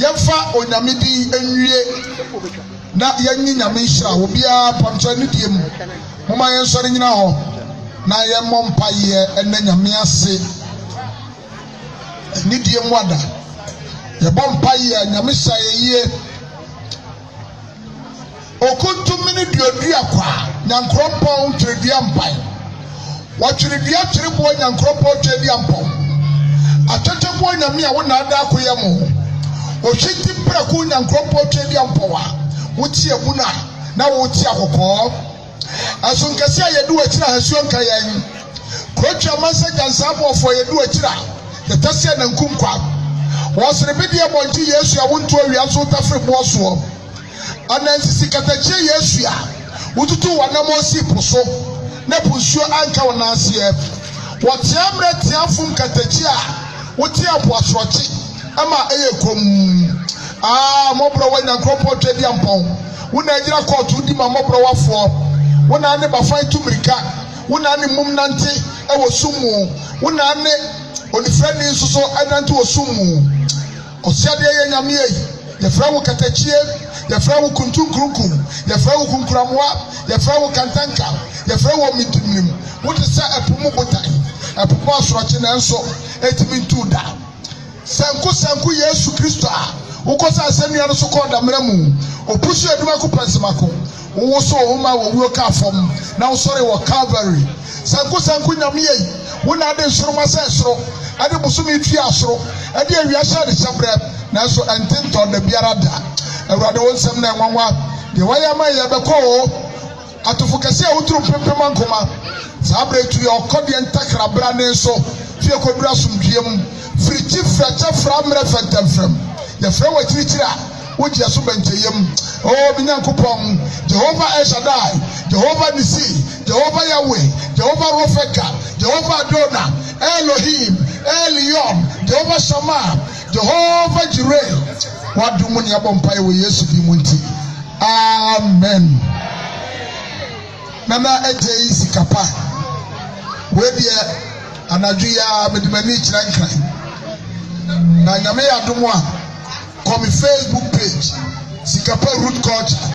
Yemfa onyamidi enwie na yanyi nyame hira obia pamcho ne die mu moma yensori nyina ho na yemmɔ mpaye enne nyame ase ne die mu ada yebɔ mpaye nyame sayeye okuntum ne duodua kwa nyankropɔn twedua mpai watweredua twerebo nyankropɔn twedua mpɔ atwetwebo nyame a wona ada akoyɛ mo ohwiti praku nyankropɔn twedua mpɔwa wotie buna na wotie akɔkɔ asonkase ayedu akira hasuo nkayan kocha mansa jansa abofo yedu akira yetasia na nkunkwa wosere bidie bonti Yesu a wonto awia so tafre boso anansisi katache Yesu a wotutu wanamo si poso na pusuo anka wonase wotiamre tiafum katache a wotie apoasroche ama eyekom mobro wanya nkropo twedi ampon wona agira court di ma mobro wafo wona ne bafan tumirika wona ne mum nante e wosumu wona ne onifrani nsoso anante wosumu osiade ye nyame yi ye fra wo katachie ye fra wo kuntunkurunkum ye fra wo kunkuramwa ye fra wo kantanka ye fra wo mitumnim wote sa epumu botai epumu asoroche na enso etimi ntuda sanku Yesu Kristo a ukosa asemi anu so koda mramu opusu eduma ko pensemako wo so homa wo wuo ka fom na wo sori wo Calvary sanku nyame yi wona ade nsoroma sa esoro ade busumi twi asoro ade awia sha de sabre na so antento da biara da awurade wonsem na enwanwa de waya ma ye beko atofo kase a woturu pempem ankoma sabre tu ye okode entakra bra ne so fie kodura sumdwiem friti fracha framre fantamfram ye fra wa kirikira wogia so benteyem binyankopon Jehovah El Shaddai, Jehovah Nisi, Jehovah Yahweh, Jehovah Rofeka, Jehovah Adonai, Elohim, Elion, Jehovah Shammah, Jehovah Jireh. Wadumu ni abompai we Yesu dimunti. Amen. Nana Adjei Sikapa. We dia anadwo ya medimani kran. Na nyame ya domo a come Facebook page Sikapa Root Culture.